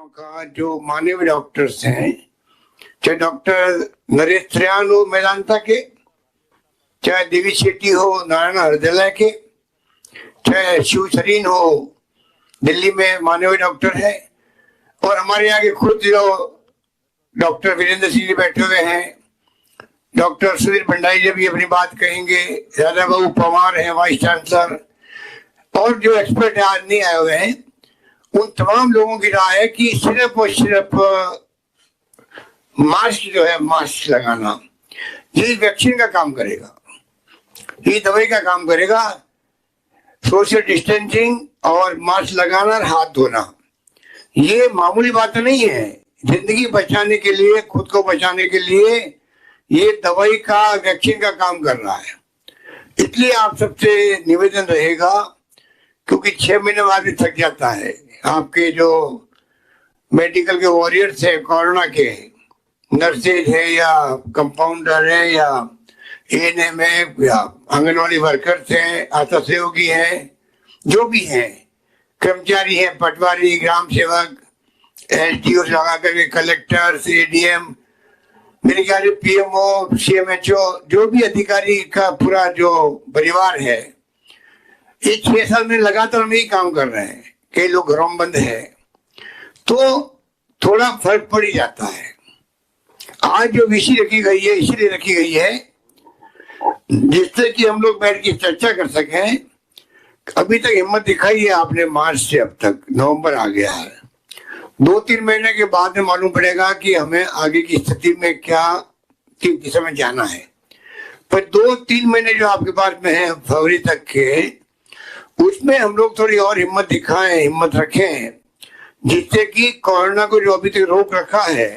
का जो मानवीय डॉक्टर्स हैं, चाहे डॉक्टर नरेश त्रियान हो मेदांता के, चाहे देवी शेट्टी हो नारायण हृदय के, चाहे शिव सरीन हो दिल्ली में मानवीय डॉक्टर है, और हमारे यहाँ के खुद जो डॉक्टर वीरेंद्र सिंह जी बैठे हुए हैं, डॉक्टर सुधीर भंडारी जी भी अपनी बात कहेंगे, राजा बाबू पवार हैं वाइस चांसलर, और जो एक्सपर्ट आज नहीं आए हुए हैं, उन तमाम लोगों की राय है कि सिर्फ और सिर्फ मास्क जो है, मास्क लगाना ये वैक्सीन का काम करेगा, ये दवाई का काम करेगा। सोशल डिस्टेंसिंग और मास्क लगाना और हाथ धोना ये मामूली बात नहीं है। जिंदगी बचाने के लिए, खुद को बचाने के लिए ये दवाई का, वैक्सीन का काम कर रहा है। इसलिए आप सबसे निवेदन रहेगा, क्योंकि 6 महीने बाद थक जाता है। आपके जो मेडिकल के वॉरियर्स है, कोरोना के नर्सेज है या कंपाउंडर है या एएनएम है या आंगनवाड़ी वर्कर्स हैं, आशा सहयोगी हैं, जो भी हैं, कर्मचारी हैं, पटवारी, ग्राम सेवक, एसडीओ लगा करके कलेक्टर, एडीएम, मेरे ख्याल पीएमओ, सीएमएचओ, जो भी अधिकारी का पूरा जो परिवार है, ये 6 साल में लगातार हम यही काम कर रहे हैं। कई लोग घरों में बंद है तो थोड़ा फर्क पड़ ही जाता है। आज जो विषय रखी गई है इसलिए रखी गई है जिससे कि हम लोग बैठ के चर्चा कर सकें। अभी तक हिम्मत दिखाई है आपने, मार्च से अब तक नवंबर आ गया है। 2-3 महीने के बाद में मालूम पड़ेगा कि हमें आगे की स्थिति में क्या, किस दिशा में जाना है। पर 2-3 महीने जो आपके पास में है फरवरी तक के, उसमें हम लोग थोड़ी और हिम्मत दिखाएं, हिम्मत रखें, जिससे कि कोरोना को जो अभी तक रोक रखा है,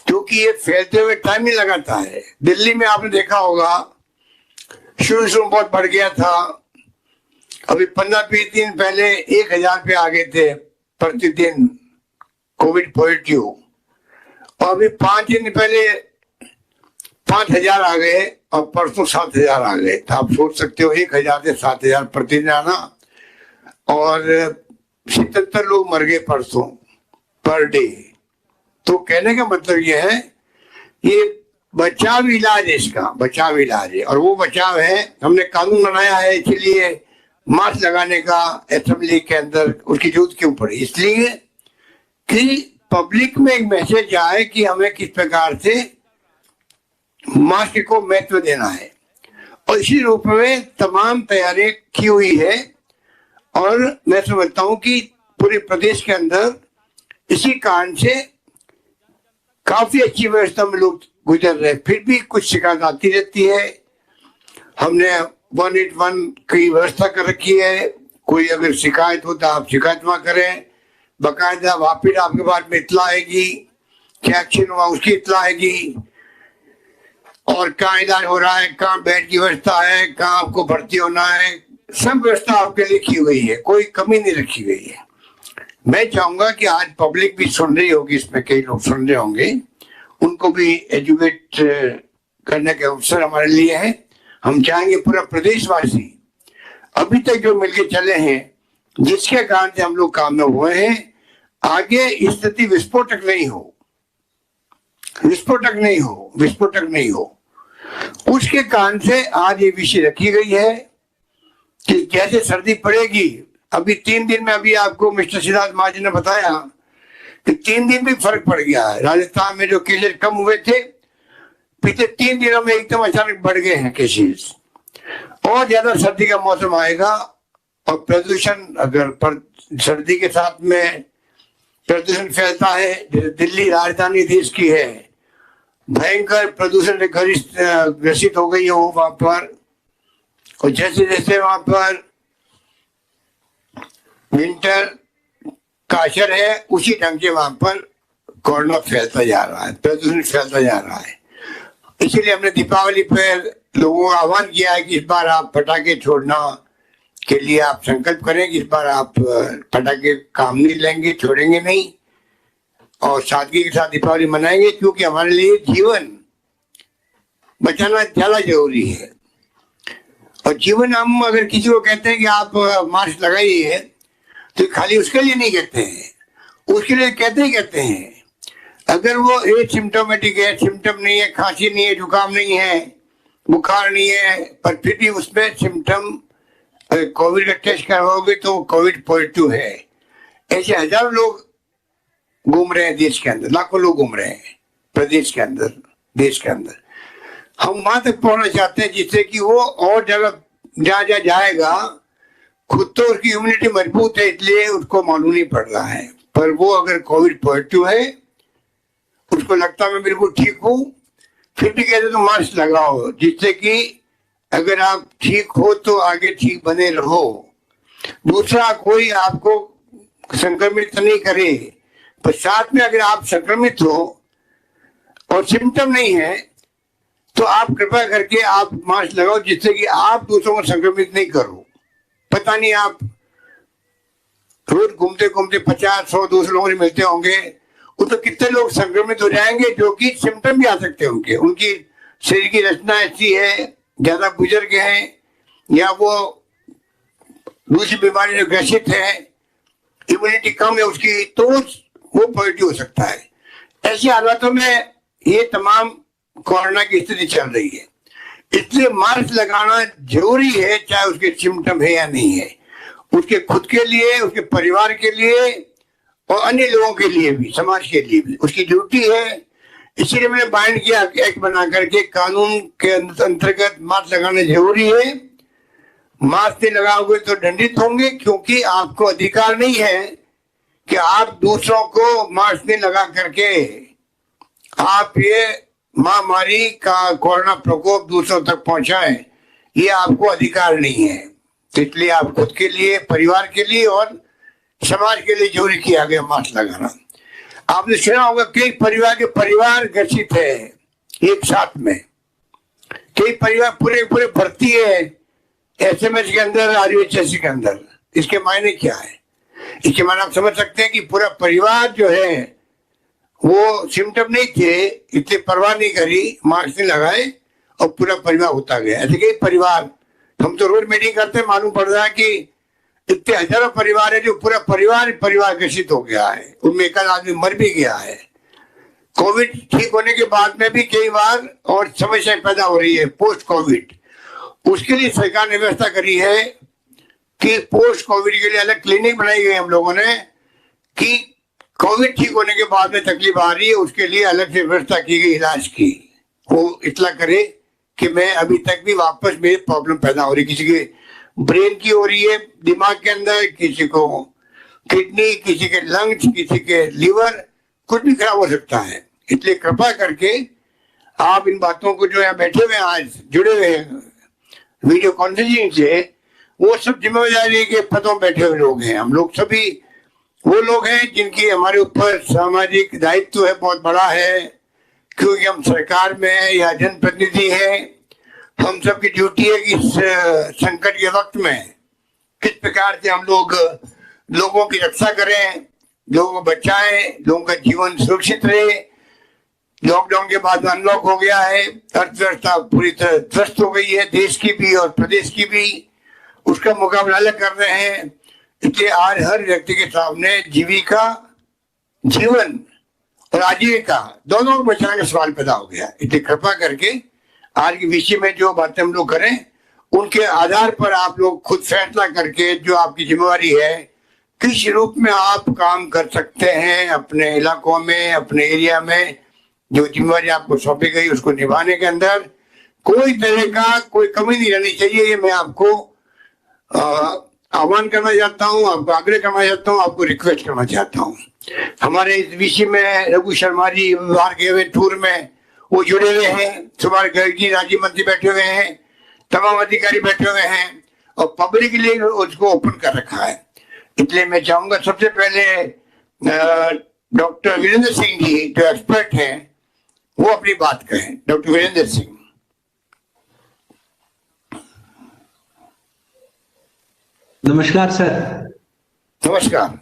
क्योंकि ये फैलते हुए टाइम ही लगाता है। दिल्ली में आपने देखा होगा शुरू बहुत बढ़ गया था, अभी 15-20 दिन पहले 1000 पे आ गए थे प्रतिदिन कोविड पॉजिटिव, और अभी 5 दिन पहले 5000 आ गए और परसों 7000 आ गए। तो आप सोच सकते हो 1000 से 7000 प्रतिदिन आना, और 77 लोग मर गए परसों पर डे। तो कहने का मतलब ये है, ये बचाव इलाज है, इसका बचाव इलाज है, और वो बचाव है। हमने कानून बनाया है इसलिए मास्क लगाने का असेंबली के अंदर उसकी जरूरत क्यों पड़ी, इसलिए कि पब्लिक में एक मैसेज आए कि हमें किस प्रकार से मास्क को महत्व देना है, और इसी रूप में तमाम तैयारी की हुई है। और मैं समझता हूं कि पूरे प्रदेश के अंदर इसी कारण से काफी अच्छी व्यवस्था में लोग गुजर रहे। फिर भी कुछ शिकायत आती रहती है। हमने 181 की व्यवस्था कर रखी है, कोई अगर शिकायत हो तो आप शिकायत वहां करें, बाकायदा वापिस आपके पास में इत्तला आएगी, क्या एक्शन हुआ उसकी इत्तला आएगी, और कहाँ इलाज हो रहा है, कहाँ बेड की व्यवस्था है, कहाँ आपको भर्ती होना है, सब व्यवस्था आपके लिए की हुई है, कोई कमी नहीं रखी गई है। मैं चाहूंगा कि आज पब्लिक भी सुन रही होगी, इसमें कई लोग सुन रहे होंगे, उनको भी एजुकेट करने के अवसर हमारे लिए है। हम चाहेंगे पूरा प्रदेशवासी अभी तक जो मिलके चले हैं, जिसके कारण से हम लोग कामयाब हुए हैं, आगे स्थिति विस्फोटक नहीं हो, विस्फोटक नहीं हो, विस्फोटक नहीं हो। उसके कारण से आज ये विषय रखी गई है कि जैसे सर्दी पड़ेगी, अभी 3 दिन में, अभी आपको मिस्टर सिद्धार्थ महाजन ने बताया कि 3 दिन भी फर्क पड़ गया है। राजस्थान में जो केसेस कम हुए थे, पिछले 3 दिनों में एकदम अचानक बढ़ गए हैं केसेस। और ज्यादा सर्दी का मौसम आएगा, और प्रदूषण, अगर सर्दी के साथ में प्रदूषण फैलता है, जैसे दिल्ली राजधानी देश की है, भयंकर प्रदूषण से ग्रसित हो गई है वो वहां पर, और जैसे जैसे वहां पर विंटर का असर है, उसी ढंग से वहां पर कोरोना फैलता जा रहा है, प्रदूषण फैलता जा रहा है। इसीलिए हमने दीपावली पर लोगों का आह्वान किया है कि इस बार आप पटाखे छोड़ना के लिए आप संकल्प करें कि इस बार आप पटाखे काम नहीं लेंगे, छोड़ेंगे नहीं, और सादगी के साथ दीपावली मनाएंगे, क्योंकि हमारे लिए जीवन बचाना ज्यादा जरूरी है। और जीवन, हम अगर किसी को कहते हैं कि आप मास्क लगाइए, तो खाली उसके लिए नहीं कहते हैं, उसके लिए कहते हैं अगर वो एसिम्टोमेटिक है, सिम्टम नहीं है, खांसी नहीं है, जुकाम नहीं है, बुखार नहीं है, पर फिर भी उसमें सिम्टम कोविड का टेस्ट करवाओगे तो कोविड पॉजिटिव है, ऐसे हजारों लोग घूम रहे हैं देश के अंदर, लाखों लोग घूम रहे हैं प्रदेश के अंदर, देश के अंदर। हम वहां तक पहुंचना चाहते हैं जिससे कि वो और जगह जहां जाएगा, खुद तो उसकी इम्यूनिटी मजबूत है इसलिए उसको मालूम नहीं पड़ रहा है, पर वो अगर कोविड पॉजिटिव है, उसको लगता मैं बिल्कुल ठीक हूं, फिर भी कहते तो मास्क लगाओ, जिससे कि अगर आप ठीक हो तो आगे ठीक बने रहो, दूसरा कोई आपको संक्रमित नहीं करे। पर साथ में अगर आप संक्रमित हो और सिम्टम नहीं है तो आप कृपया करके आप मास्क लगाओ, जिससे कि आप दूसरों को संक्रमित नहीं करो। पता नहीं आप रोज घूमते घूमते 50-100 दूसरे लोगों से मिलते होंगे, तो कितने लोग संक्रमित हो जाएंगे जो कि सिम्टम भी आ सकते हैं उनके, उनकी शरीर की रचना ऐसी है, ज्यादा बुजुर्ग हैं या वो दूसरी बीमारी से ग्रसित है, इम्यूनिटी कम है उसकी, तो वो पॉजिटिव हो सकता है। ऐसे हालातों में ये तमाम कोरोना की स्थिति चल रही है, इसलिए मास्क लगाना जरूरी है, चाहे उसके सिम्टम है या नहीं है, उसके खुद के लिए, उसके परिवार के लिए और अन्य लोगों के लिए भी, समाज के लिए भी उसकी ड्यूटी है। इसीलिए मैंने बाइंड किया एक्ट बना करके, कानून के अंतर्गत मास्क लगाना जरूरी है। मास्क नहीं लगाओगे तो दंडित होंगे, क्योंकि आपको अधिकार नहीं है कि आप दूसरों को मास्क नहीं लगा करके आप ये महामारी का कोरोना प्रकोप दूसरों तक पहुंचाएं, ये आपको अधिकार नहीं है। तो इसलिए आप खुद के लिए, परिवार के लिए और समाज के लिए जरूरी किया गया मास्क लगाना। आपने सुना होगा कई परिवार ग्रसित है एक साथ में, कई परिवार पूरे भर्ती है SMS के अंदर, RUHS के अंदर। इसके मायने क्या है? इसके मायने आप समझ सकते हैं कि पूरा परिवार जो है वो सिम्टम नहीं थे, इतने परवाह नहीं करी, मास्क नहीं लगाए और पूरा परिवार होता गया। ऐसे कई परिवार, हम तो रोज मीटिंग करते हैं, मालूम पड़ रहा है कि इतने हजारों परिवार है जो पूरा परिवार ग्रसित हो गया है, उनमें एक आदमी मर भी गया है। कोविड ठीक होने के बाद में भी कई बार और समस्याएं पैदा हो रही है पोस्ट कोविड। उसके लिए सरकार ने व्यवस्था करी है कि पोस्ट कोविड के लिए अलग क्लिनिक बनाई गई हम लोगों ने, कि कोविड ठीक होने के बाद में तकलीफ आ रही है, उसके लिए अलग से व्यवस्था की गई इलाज की। वो इतना करे कि मैं अभी तक भी वापस मेरी प्रॉब्लम पैदा हो रही, किसी के ब्रेन की हो रही है, दिमाग के अंदर, किसी को किडनी, किसी के लंग्स, किसी के लीवर, कुछ भी खराब हो सकता है। इसलिए कृपा करके आप इन बातों को जो यहाँ बैठे हुए आज जुड़े हुए हैं वीडियो कॉन्फ्रेंसिंग से, वो सब जिम्मेदारी के पदों बैठे हुए लोग हैं। हम लोग सभी वो लोग हैं जिनकी हमारे ऊपर सामाजिक दायित्व है, बहुत बड़ा है, क्योंकि हम सरकार में है या जनप्रतिनिधि है। हम सबकी ड्यूटी है कि इस संकट के वक्त में किस प्रकार से हम लोग लोगों की रक्षा करें, लोगों को बचाएं, लोगों का जीवन सुरक्षित रहे। लॉकडाउन के बाद अनलॉक हो गया है, अर्थव्यवस्था पूरी तरह ध्वस्त हो गई है, देश की भी और प्रदेश की भी, उसका मुकाबला अलग कर रहे हैं। इसलिए आज हर व्यक्ति के सामने जीविका, जीवन और आजीविका दोनों को बचाने का सवाल पैदा हो गया। इसलिए कृपा करके आज के विषय में जो बातें हम लोग करें, उनके आधार पर आप लोग खुद फैसला करके जो आपकी जिम्मेवारी है, किस रूप में आप काम कर सकते हैं अपने इलाकों में, अपने एरिया में, जो जिम्मेवारी आपको सौंपी गई उसको निभाने के अंदर कोई तरह का कोई कमी नहीं रहनी चाहिए। ये मैं आपको आह्वान करना चाहता हूँ, आपको आग्रह करना चाहता हूँ, आपको रिक्वेस्ट करना चाहता हूँ। हमारे इस विषय में रघु शर्मा जी बाहर गए हुए टूर में वो जुड़े हुए हैं, सुभाष गर्ग जी राज्य मंत्री बैठे हुए हैं, तमाम अधिकारी बैठे हुए हैं और पब्लिक के लिए उसको ओपन कर रखा है। इसलिए मैं चाहूंगा सबसे पहले डॉक्टर वीरेंद्र सिंह जी जो एक्सपर्ट हैं वो अपनी बात कहें। डॉक्टर वीरेंद्र सिंह। नमस्कार सर। नमस्कार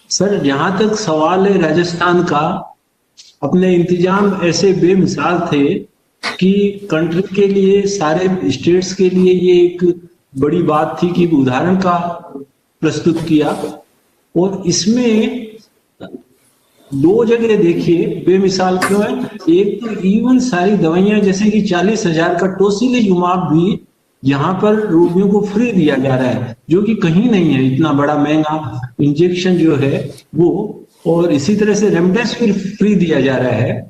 सर, जहां तक सवाल है राजस्थान का, अपने इंतजाम ऐसे बेमिसाल थे कि कंट्री के लिए, सारे स्टेट्स के लिए ये एक बड़ी बात थी कि उदाहरण का प्रस्तुत किया। और इसमें दो जगह देखिए बेमिसाल क्यों है। एक तो इवन सारी दवाइयां जैसे कि 40,000 का टोसिलिजुमाब भी यहाँ पर रोगियों को फ्री दिया जा रहा है, जो कि कहीं नहीं है इतना बड़ा महंगा इंजेक्शन जो है वो। और इसी तरह से रेमडेसिविर फ्री दिया जा रहा है।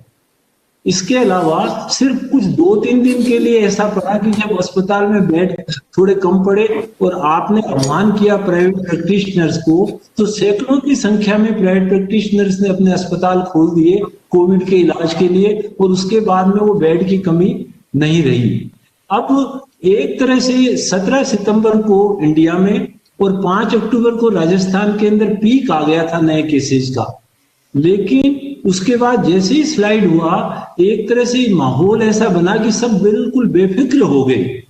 इसके अलावा सिर्फ कुछ 2-3 दिन के लिए ऐसा पड़ा कि जब अस्पताल में बेड थोड़े कम पड़े और आपने आह्वान किया प्राइवेट प्रैक्टिशनर्स को, तो सैकड़ों की संख्या में प्राइवेट प्रैक्टिशनर्स ने अपने अस्पताल खोल दिए कोविड के इलाज के लिए, और उसके बाद में वो बेड की कमी नहीं रही। अब एक तरह से 17 सितंबर को इंडिया में और 5 अक्टूबर को राजस्थान के अंदर पीक आ गया था नए केसेस का, लेकिन उसके बाद जैसे ही स्लाइड हुआ एक तरह से माहौल ऐसा बना कि सब बिल्कुल बेफिक्र हो गए।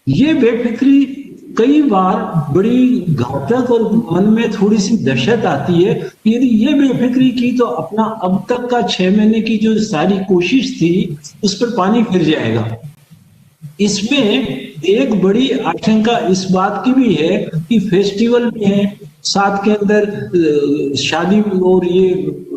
ये बेफिक्री कई बार बड़ी घातक और मन में थोड़ी सी दहशत आती है। यदि ये बेफिक्री की तो अपना अब तक का 6 महीने की जो सारी कोशिश थी उस पर पानी फिर जाएगा। इसमें एक बड़ी आशंका इस बात की भी है कि फेस्टिवल भी है साथ के अंदर, शादी और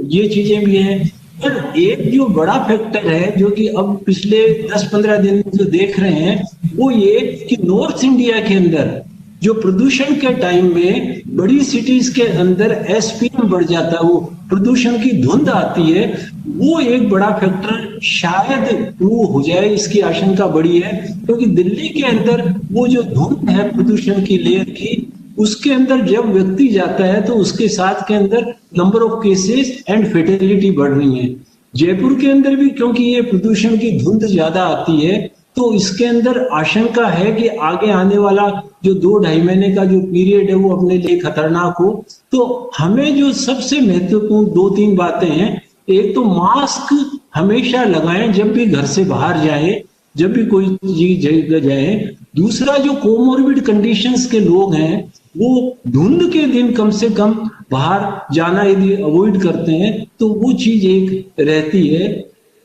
ये चीजें भी हैं। पर एक जो बड़ा फैक्टर है जो कि अब पिछले 10-15 दिन में जो देख रहे हैं वो ये कि नॉर्थ इंडिया के अंदर जो प्रदूषण के टाइम में बड़ी सिटीज के अंदर एसपीएम बढ़ जाता है, वो प्रदूषण की धुंध आती है, वो एक बड़ा फैक्टर शायद वो हो जाए, इसकी आशंका बड़ी है। क्योंकि दिल्ली के अंदर वो जो धुंध है प्रदूषण की लेयर की, उसके अंदर जब व्यक्ति जाता है तो उसके साथ के अंदर number of cases and fatality बढ़ रही है। जयपुर के अंदर भी क्योंकि ये प्रदूषण की धुंध ज्यादा आती है तो इसके अंदर आशंका है कि आगे आने वाला जो 2-2.5 महीने का जो पीरियड है वो अपने लिए खतरनाक हो। तो हमें जो सबसे महत्वपूर्ण 2-3 बातें हैं, एक तो मास्क हमेशा लगाएं जब भी घर से बाहर जाए, जब भी कोई जगह जाए। दूसरा, जो कोमोर्बिड कंडीशंस के लोग हैं वो धुंध के दिन कम से कम बाहर जाना यदि अवॉइड करते हैं तो वो चीज एक रहती है।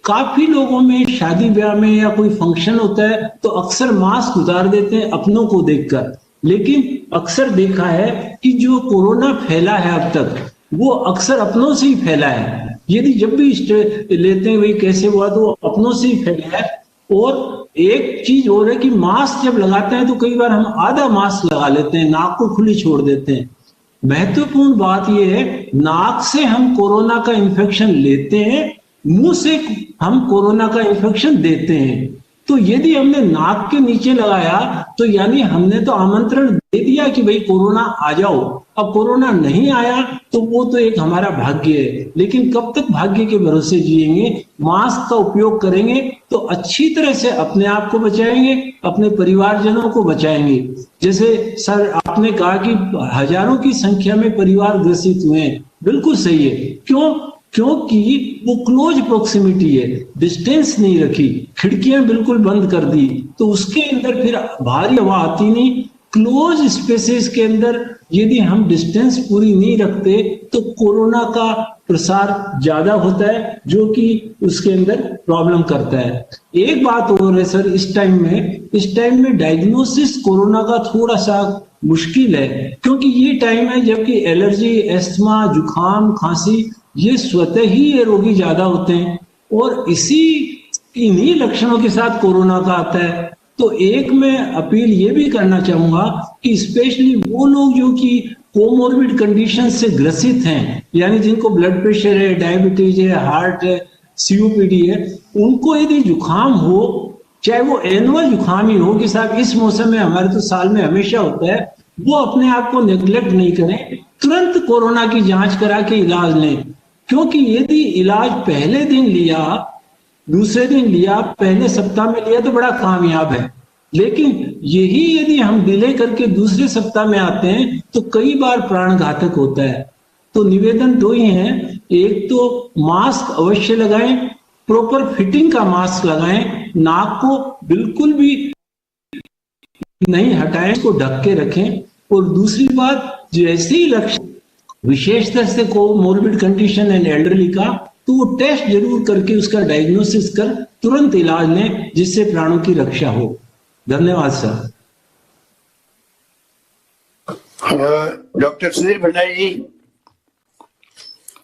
काफी लोगों में शादी ब्याह में या कोई फंक्शन होता है तो अक्सर मास्क उतार देते हैं अपनों को देखकर, लेकिन अक्सर देखा है कि जो कोरोना फैला है अब तक वो अक्सर अपनों से ही फैला है। यदि जब भी लेते हैं वही कैसे हुआ तो वो अपनों से ही फैला है। और एक चीज और है कि मास्क जब लगाते हैं तो कई बार हम आधा मास्क लगा लेते हैं, नाक को खुली छोड़ देते हैं। महत्वपूर्ण बात यह है नाक से हम कोरोना का इन्फेक्शन लेते हैं, मुंह से हम कोरोना का इन्फेक्शन देते हैं। तो यदि हमने नाक के नीचे लगाया तो यानी हमने तो आमंत्रण दे दिया कि भाई कोरोना आ जाओ। अब कोरोना नहीं आया तो वो तो एक हमारा भाग्य है, लेकिन कब तक भाग्य के भरोसे जिएंगे। मास्क का उपयोग करेंगे तो अच्छी तरह से अपने आप को बचाएंगे, अपने परिवारजनों को बचाएंगे। जैसे सर आपने कहा कि हजारों की संख्या में परिवार ग्रसित हुए हैं, बिल्कुल सही है। क्यों? क्योंकि वो क्लोज प्रोक्सिमिटी है, डिस्टेंस नहीं रखी, खिड़कियां बिल्कुल बंद कर दी, तो उसके अंदर फिर भारी हवा आती नहीं। क्लोज स्पेसेस के अंदर यदि हम डिस्टेंस पूरी नहीं रखते तो कोरोना का प्रसार ज्यादा होता है, जो कि उसके अंदर प्रॉब्लम करता है। एक बात और है सर, इस टाइम में डायग्नोसिस कोरोना का थोड़ा सा मुश्किल है, क्योंकि ये टाइम है जबकि एलर्जी, अस्थमा, जुकाम, खांसी ये स्वतः ही ये रोगी ज्यादा होते हैं और इन्हीं लक्षणों के साथ कोरोना का आता है। तो एक मैं अपील ये भी करना चाहूंगा कि स्पेशली वो लोग जो कि कोमोर्बिड कंडीशन से ग्रसित हैं, यानी जिनको ब्लड प्रेशर है, डायबिटीज है, हार्ट है, सीओपीडी है, उनको यदि जुकाम हो, चाहे वो एनुअल जुकाम ही हो कि साहब इस मौसम में हमारे तो साल में हमेशा होता है, वो अपने आप को नेग्लेक्ट नहीं करें, तुरंत कोरोना की जांच करा के इलाज लें। क्योंकि यदि इलाज पहले दिन लिया, दूसरे दिन लिया, पहले सप्ताह में लिया तो बड़ा कामयाब है, लेकिन यही यदि हम डिले करके दूसरे सप्ताह में आते हैं तो कई बार प्राण घातक होता है। तो निवेदन 2 ही हैं, एक तो मास्क अवश्य लगाएं, प्रॉपर फिटिंग का मास्क लगाएं, नाक को बिल्कुल भी नहीं हटाएं, इसको ढक के रखें। और दूसरी बात, जैसे ही लक्षण विशेषतर से कोमोर्बिड कंडीशन एंड एल्डरली का, तो वो टेस्ट जरूर करके उसका डायग्नोसिस कर तुरंत इलाज लें, जिससे प्राणों की रक्षा हो। धन्यवाद सर। डॉक्टर सुधीर भंडारी जी।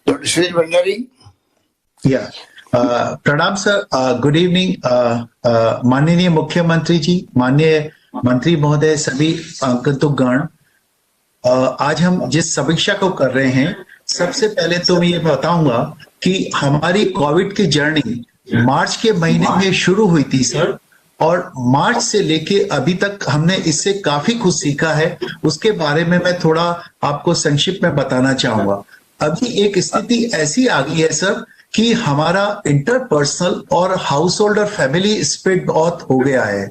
Dr. Suresh Bhandari. Yeah. प्रणाम सर, गुड इवनिंग माननीय मुख्यमंत्री जी, माननीय मंत्री महोदय, सभी आगंतुकगण। आज हम जिस समीक्षा को कर रहे हैं, सबसे पहले तो मैं ये बताऊंगा कि हमारी कोविड की जर्नी मार्च के महीने में शुरू हुई थी सर, और मार्च से लेके अभी तक हमने इससे काफी कुछ सीखा है। उसके बारे में मैं थोड़ा आपको संक्षिप्त में बताना चाहूंगा। अभी एक स्थिति ऐसी आ गई है सर कि हमारा इंटरपर्सनल और हाउस होल्ड और फैमिली स्प्रेड बहुत हो गया है।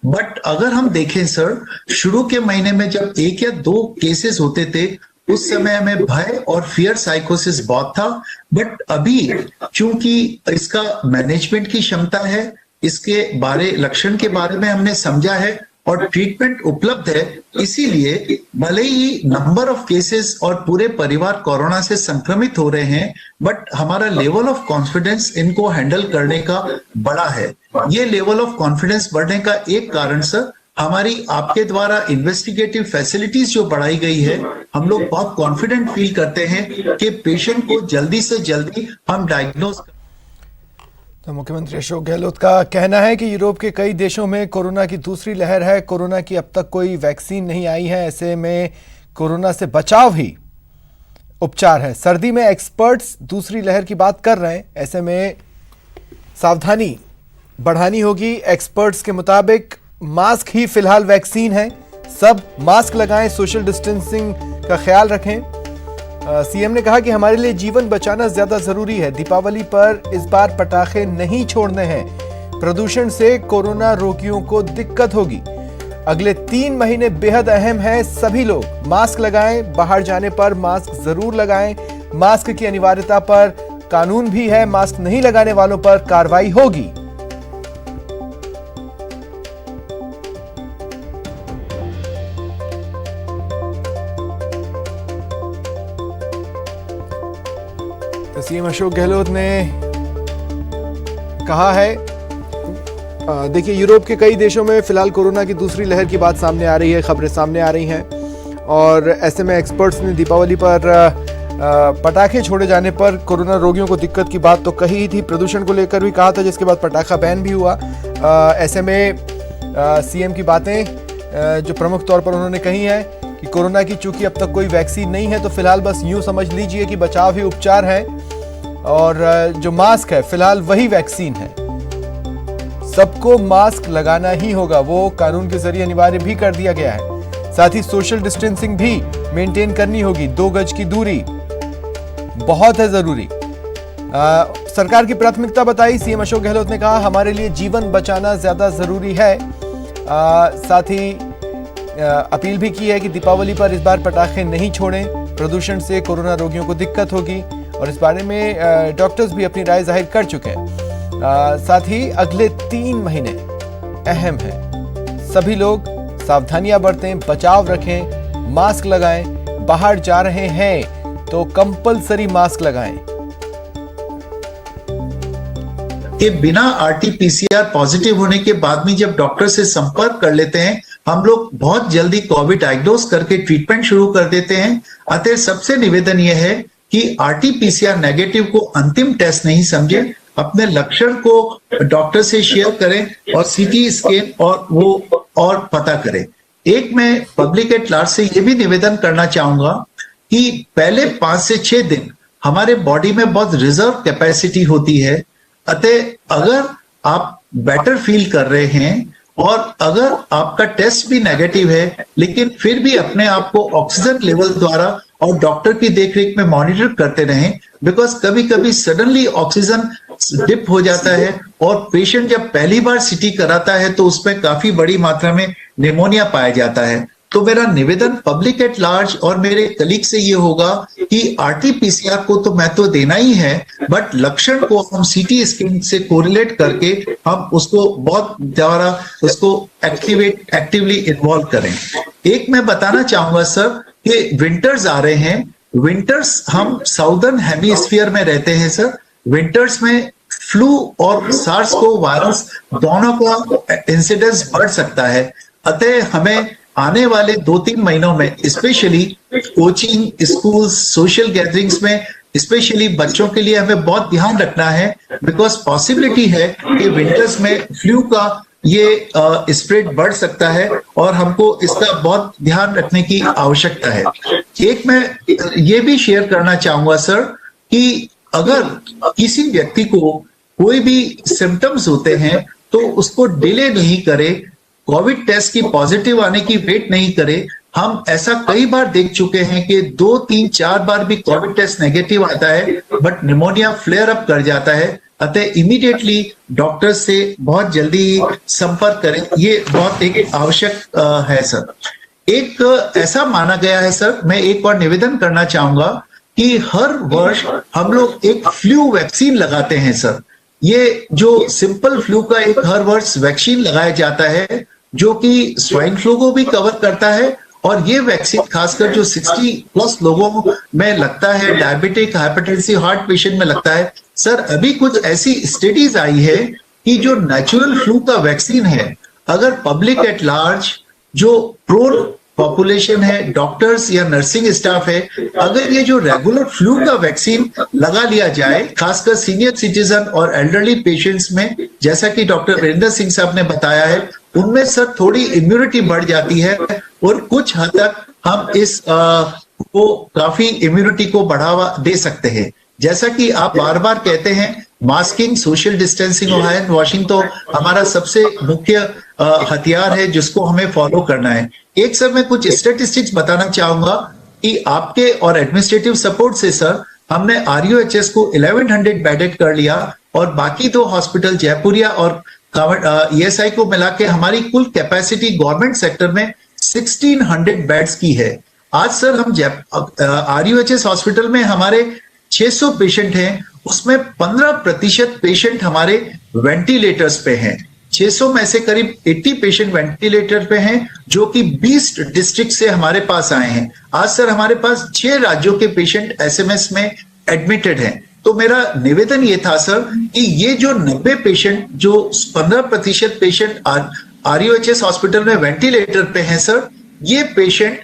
बट अगर हम देखें सर, शुरू के महीने में जब 1 या 2 केसेस होते थे, उस समय हमें भय और फियर साइकोसिस बहुत था। बट अभी चूंकि इसका मैनेजमेंट की क्षमता है, इसके लक्षण के बारे में हमने समझा है और ट्रीटमेंट उपलब्ध है, इसीलिए भले ही नंबर ऑफ केसेस और पूरे परिवार कोरोना से संक्रमित हो रहे हैं, बट हमारा लेवल ऑफ कॉन्फिडेंस इनको हैंडल करने का बड़ा है। ये लेवल ऑफ कॉन्फिडेंस बढ़ने का एक कारण सर, हमारी आपके द्वारा इन्वेस्टिगेटिव फैसिलिटीज जो बढ़ाई गई है, हम लोग बहुत कॉन्फिडेंट फील करते हैं कि पेशेंट को जल्दी से जल्दी हम डायग्नोज। तो मुख्यमंत्री अशोक गहलोत का कहना है कि यूरोप के कई देशों में कोरोना की दूसरी लहर है। कोरोना की अब तक कोई वैक्सीन नहीं आई है, ऐसे में कोरोना से बचाव ही उपचार है। सर्दी में एक्सपर्ट्स दूसरी लहर की बात कर रहे हैं, ऐसे में सावधानी बढ़ानी होगी। एक्सपर्ट्स के मुताबिक मास्क ही फिलहाल वैक्सीन है। सब मास्क लगाएं, सोशल डिस्टेंसिंग का ख्याल रखें। सीएम ने कहा कि हमारे लिए जीवन बचाना ज्यादा जरूरी है। दीपावली पर इस बार पटाखे नहीं छोड़ने हैं। प्रदूषण से कोरोना रोगियों को दिक्कत होगी। अगले 3 महीने बेहद अहम है। सभी लोग मास्क लगाएं, बाहर जाने पर मास्क जरूर लगाएं। मास्क की अनिवार्यता पर कानून भी है, मास्क नहीं लगाने वालों पर कार्रवाई होगी। सीएम अशोक गहलोत ने कहा है, देखिए यूरोप के कई देशों में फिलहाल कोरोना की दूसरी लहर की बात सामने आ रही है, खबरें सामने आ रही हैं, और ऐसे में एक्सपर्ट्स ने दीपावली पर पटाखे छोड़े जाने पर कोरोना रोगियों को दिक्कत की बात तो कही ही थी। प्रदूषण को लेकर भी कहा था, जिसके बाद पटाखा बैन भी हुआ। ऐसे में सीएम की बातें जो प्रमुख तौर पर उन्होंने कही है कि कोरोना की चूंकि अब तक कोई वैक्सीन नहीं है, तो फिलहाल बस यूं समझ लीजिए कि बचाव ही उपचार है, और जो मास्क है फिलहाल वही वैक्सीन है। सबको मास्क लगाना ही होगा, वो कानून के जरिए अनिवार्य भी कर दिया गया है। साथ ही सोशल डिस्टेंसिंग भी मेंटेन करनी होगी। 2 गज की दूरी बहुत है जरूरी। सरकार की प्राथमिकता बताई सीएम अशोक गहलोत ने कहा, हमारे लिए जीवन बचाना ज्यादा जरूरी है। साथ ही अपील भी की है कि दीपावली पर इस बार पटाखे नहीं छोड़ें, प्रदूषण से कोरोना रोगियों को दिक्कत होगी, और इस बारे में डॉक्टर्स भी अपनी राय जाहिर कर चुके हैं। साथ ही अगले 3 महीने अहम है। सभी लोग सावधानियां बरतें, बचाव रखें, मास्क लगाएं। बाहर जा रहे हैं तो कंपलसरी मास्क लगाएं। कि बिना आरटीपीसीआर पॉजिटिव होने के बाद में जब डॉक्टर से संपर्क कर लेते हैं, हम लोग बहुत जल्दी कोविड डायग्नोज करके ट्रीटमेंट शुरू कर देते हैं। अतः सबसे निवेदन यह है कि आरटीपीसीआर नेगेटिव को अंतिम टेस्ट नहीं समझे, अपने लक्षण को डॉक्टर से शेयर करें और सीटी स्कैन और पता करें। एक मैं पब्लिक एट लार्ज से यह भी निवेदन करना चाहूंगा कि पहले 5 से 6 दिन हमारे बॉडी में बहुत रिजर्व कैपेसिटी होती है। अतः अगर आप बेटर फील कर रहे हैं और अगर आपका टेस्ट भी नेगेटिव है, लेकिन फिर भी अपने आप को ऑक्सीजन लेवल द्वारा और डॉक्टर की देखरेख में मॉनिटर करते रहें, बिकॉज कभी कभी सडनली ऑक्सीजन डिप हो जाता है और पेशेंट जब पहली बार सीटी कराता है तो उसमें काफी बड़ी मात्रा में निमोनिया पाया जाता है। तो मेरा निवेदन पब्लिक एट लार्ज और मेरे कलीग से ये होगा कि आरटीपीसीआर को तो महत्व देना ही है, बट लक्षण को हम सीटी स्कैन से कोरिलेट करके हम उसको बहुत द्वारा उसको एक्टिवली इन्वॉल्व करें। एक मैं बताना चाहूंगा सर कि विंटर्स आ रहे हैं। विंटर्स हम साउदर्न हेमिस्फीयर में रहते हैं सर। विंटर्स में फ्लू और सार्स को वायरस दोनों का इंसिडेंस बढ़ सकता है। अतः हमें आने वाले 2-3 महीनों में specially coaching, school, social gatherings में स्पेशली बच्चों के लिए हमें बहुत ध्यान रखना है, बिकॉज पॉसिबिलिटी है कि विंटर्स में फ्लू का ये स्प्रेड बढ़ सकता है और हमको इसका बहुत ध्यान रखने की आवश्यकता है। एक मैं ये भी शेयर करना चाहूंगा सर कि अगर किसी व्यक्ति को कोई भी सिम्टम्स होते हैं तो उसको डिले नहीं करे, कोविड टेस्ट की पॉजिटिव आने की वेट नहीं करे। हम ऐसा कई बार देख चुके हैं कि 2, 3, 4 बार भी कोविड टेस्ट नेगेटिव आता है बट निमोनिया फ्लेयर अप कर जाता है। अतः इमीडिएटली डॉक्टर से बहुत जल्दी संपर्क करें, ये बहुत एक आवश्यक है सर। एक ऐसा माना गया है सर, मैं एक और निवेदन करना चाहूंगा कि हर वर्ष हम लोग एक फ्लू वैक्सीन लगाते हैं सर। ये जो सिंपल फ्लू का एक हर वर्ष वैक्सीन लगाया जाता है जो कि स्वाइन फ्लू को भी कवर करता है, और ये वैक्सीन खासकर जो 60+ लोगों में लगता है, डायबिटिक, हाइपरटेंसिव हार्ट पेशेंट में लगता है। सर अभी कुछ ऐसी स्टडीज आई है कि जो नेचुरल फ्लू का वैक्सीन है, अगर पब्लिक एट लार्ज जो प्रोन पॉपुलेशन है, डॉक्टर्स या नर्सिंग स्टाफ है, अगर ये जो रेगुलर फ्लू का वैक्सीन लगा लिया जाए, खासकर सीनियर सिटीजन और एल्डरली पेशेंट्स में, जैसा कि डॉक्टर वीरेंद्र सिंह साहब ने बताया है, उनमें सर थोड़ी इम्यूनिटी बढ़ जाती है और कुछ हद तक हम इस को काफी इम्यूनिटी को बढ़ावा दे सकते हैं। जैसा कि आप बार बार कहते हैं, मास्किंग, सोशल डिस्टेंसिंग और हैंड वॉशिंग तो हमारा सबसे मुख्य हथियार है जिसको हमें फॉलो करना है। एक सर मैं कुछ स्टैटिस्टिक्स बताना चाहूंगा कि आपके और एडमिनिस्ट्रेटिव सपोर्ट से सर हमने RUHS को 1100 बेडेड कर लिया और बाकी 2 हॉस्पिटल जयपुरिया और ESI को मिला के हमारी कुल कैपेसिटी गवर्नमेंट सेक्टर में 1600 बेड्स की है। आज सर हम RUHS हॉस्पिटल में हमारे 600 पेशेंट हैं, उसमें 15% पेशेंट हमारे वेंटिलेटर्स पे हैं। 600 में से करीब 80 पेशेंट वेंटिलेटर पे हैं जो कि 20 डिस्ट्रिक्ट से हमारे पास आए हैं। आज सर हमारे पास 6 राज्यों के पेशेंट SMS में एडमिटेड हैं। तो मेरा निवेदन ये था सर कि ये जो 90 पेशेंट, जो 15% पेशेंट RUHS हॉस्पिटल में वेंटिलेटर पे हैं सर, ये पेशेंट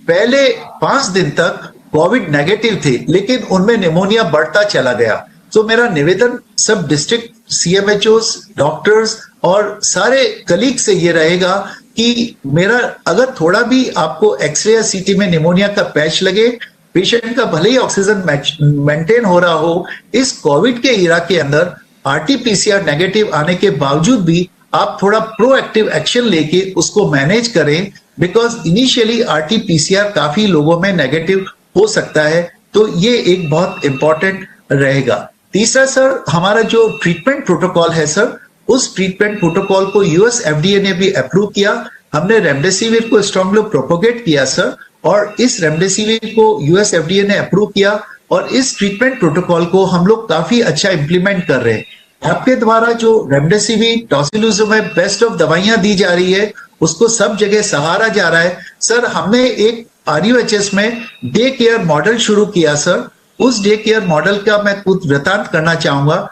पहले 5 दिन तक कोविड नेगेटिव थे लेकिन उनमें निमोनिया बढ़ता चला गया। तो मेरा निवेदन सब डिस्ट्रिक्ट CMHOs, डॉक्टर्स और सारे कलीग से ये रहेगा कि मेरा अगर थोड़ा भी आपको एक्सरे या CT में निमोनिया का पैच लगे, पेशेंट का भले ही ऑक्सीजन मेंटेन हो रहा हो, इस कोविड के इरा के अंदर RT-PCR नेगेटिव आने के बावजूद भी आप थोड़ा प्रोएक्टिव एक्शन लेके उसको मैनेज करें, बिकॉज इनिशियली RT-PCR काफी लोगों में नेगेटिव हो सकता है। तो ये एक बहुत इंपॉर्टेंट रहेगा। तीसरा सर, हमारा जो ट्रीटमेंट प्रोटोकॉल है सर, उस ट्रीटमेंट प्रोटोकॉल को US FDA ने भी अप्रूव किया। हमने रेमडेसिविर को स्ट्रांगली प्रोपोगेट किया सर, और इस रेमडेसिविर को US FDA ने अप्रूव किया और इस ट्रीटमेंट प्रोटोकॉल को हम लोग काफी अच्छा इंप्लीमेंट कर रहे हैं। आपके द्वारा जो रेमडेसिविर, टॉसिलुजिमेब, बेस्ट ऑफ दवाइयां दी जा रही है, उसको सब जगह सहारा जा रहा है। सर हमने एक RUHS में डे केयर मॉडल शुरू किया सर। उस डे केयर मॉडल का मैं कुछ वृतांत करना चाहूंगा।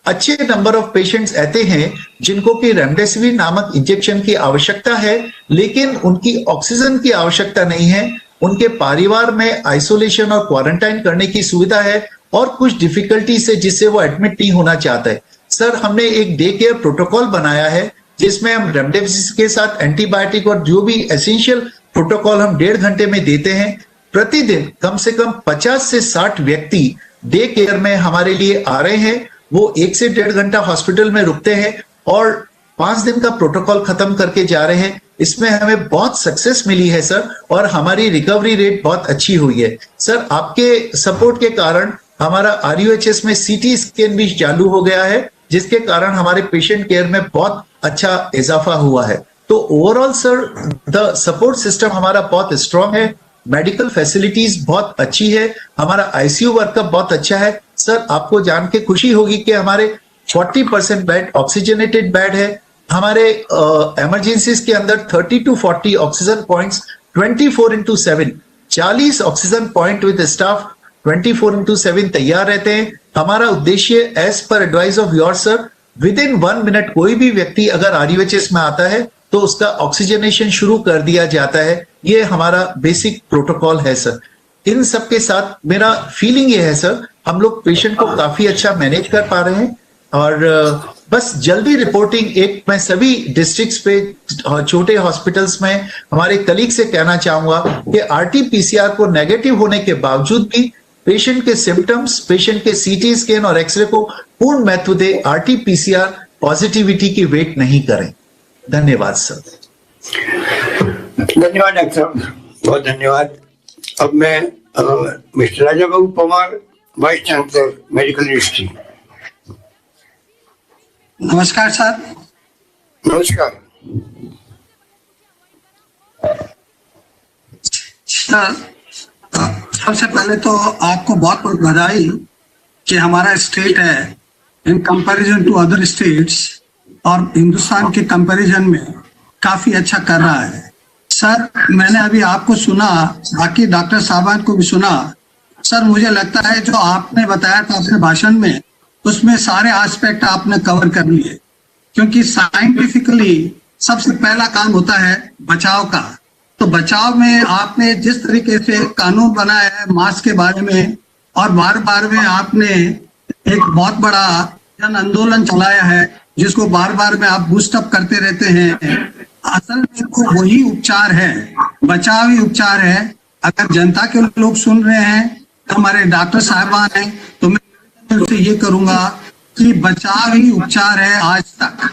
अच्छे नंबर ऑफ पेशेंट्स ऐसे हैं जिनको कि रेमडेसिविर नामक इंजेक्शन की आवश्यकता है लेकिन उनकी ऑक्सीजन की आवश्यकता नहीं है। उनके परिवार में आइसोलेशन और क्वारंटाइन करने की सुविधा है और कुछ डिफिकल्टी से जिससे वो एडमिट नहीं होना चाहता है। सर हमने एक डे केयर प्रोटोकॉल बनाया है जिसमें हम रेमडेसिविर के साथ एंटीबायोटिक और जो भी एसेंशियल प्रोटोकॉल हम 1.5 घंटे में देते हैं। प्रतिदिन कम से कम 50 से 60 व्यक्ति डे केयर में हमारे लिए आ रहे हैं। वो 1 से 1.5 घंटा हॉस्पिटल में रुकते हैं और 5 दिन का प्रोटोकॉल खत्म करके जा रहे हैं। इसमें हमें बहुत सक्सेस मिली है सर, और हमारी रिकवरी रेट बहुत अच्छी हुई है सर। आपके सपोर्ट के कारण हमारा RUHS में CT स्कैन भी चालू हो गया है, जिसके कारण हमारे पेशेंट केयर में बहुत अच्छा इजाफा हुआ है। तो overall sir the support system हमारा बहुत स्ट्रांग है, मेडिकल फैसिलिटीज बहुत अच्छी है, हमारा ICU वर्कअप बहुत अच्छा है। सर आपको जान के खुशी होगी कि हमारे 40% बेड ऑक्सीजनेटेड बेड है। हमारे इमरजेंसीज के अंदर 30 to 40 oxygen points 24/7, 40 oxygen point with staff 24/7 तैयार रहते हैं। हमारा उद्देश्य as per advice of your sir, within 1 minute कोई भी व्यक्ति अगर RUHS में आता है तो उसका ऑक्सीजनेशन शुरू कर दिया जाता है। ये हमारा बेसिक प्रोटोकॉल है सर। इन सब के साथ मेरा फीलिंग ये है सर, हम लोग पेशेंट को काफी अच्छा मैनेज कर पा रहे हैं और बस जल्दी रिपोर्टिंग। एक मैं सभी डिस्ट्रिक्ट्स पे छोटे हॉस्पिटल्स में हमारे कलीग से कहना चाहूंगा कि आरटी-पीसीआर को नेगेटिव होने के बावजूद भी पेशेंट के सिम्टम्स, पेशेंट के सीटी स्कैन और एक्सरे को पूर्ण महत्व दे, आरटी-पीसीआर पॉजिटिविटी की वेट नहीं करें। धन्यवाद सर। धन्यवाद डॉक्टर साहब, बहुत धन्यवाद। अब मैं mister Raja Babu Pawar, vice chancellor medical university. नमस्कार सर। नमस्कार सर, सबसे पहले तो आपको बहुत बहुत बधाई कि हमारा स्टेट है in comparison to other states और हिंदुस्तान के कंपैरिजन में काफी अच्छा कर रहा है। सर, मैंने अभी आपको सुना, बाकी डॉक्टर साहबान को भी सुना। सर, मुझे लगता है जो आपने बताया था अपने भाषण में, उसमें सारे एस्पेक्ट आपने कवर कर लिए, क्योंकि साइंटिफिकली सबसे पहला काम होता है बचाव का। तो बचाव में आपने जिस तरीके से कानून बनाया है मास्क के बारे में, और बार बार में आपने एक बहुत बड़ा जन आंदोलन चलाया है जिसको बार बार में आप बूस्टअप करते रहते हैं। असल में तो वही उपचार है, बचाव ही उपचार है। अगर जनता के लोग सुन रहे हैं, हमारे डॉक्टर साहबान हैं, तो मैं उनसे ये करूंगा कि बचाव ही उपचार है आज तक,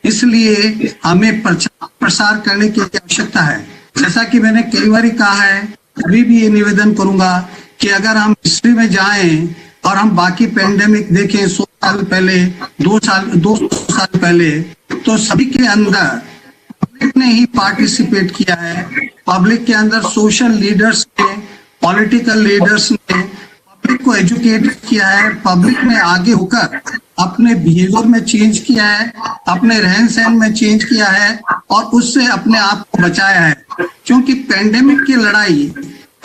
इसलिए हमें प्रसार करने की आवश्यकता है। जैसा कि मैंने कई बार कहा है, अभी भी ये निवेदन करूंगा कि अगर हम हिस्ट्री में जाएं और हम बाकी पेंडेमिक देखें 100 साल पहले, 200 साल पहले, तो सभी के अंदर पब्लिक ने ही पार्टिसिपेट किया है। पब्लिक के अंदर सोशल लीडर्स ने, पॉलिटिकल लीडर्स ने पब्लिक को एजुकेट किया है। पब्लिक ने आगे होकर अपने बिहेवियर में चेंज किया है, अपने रहन सहन में चेंज किया है और उससे अपने आप को बचाया है। क्योंकि पेंडेमिक की लड़ाई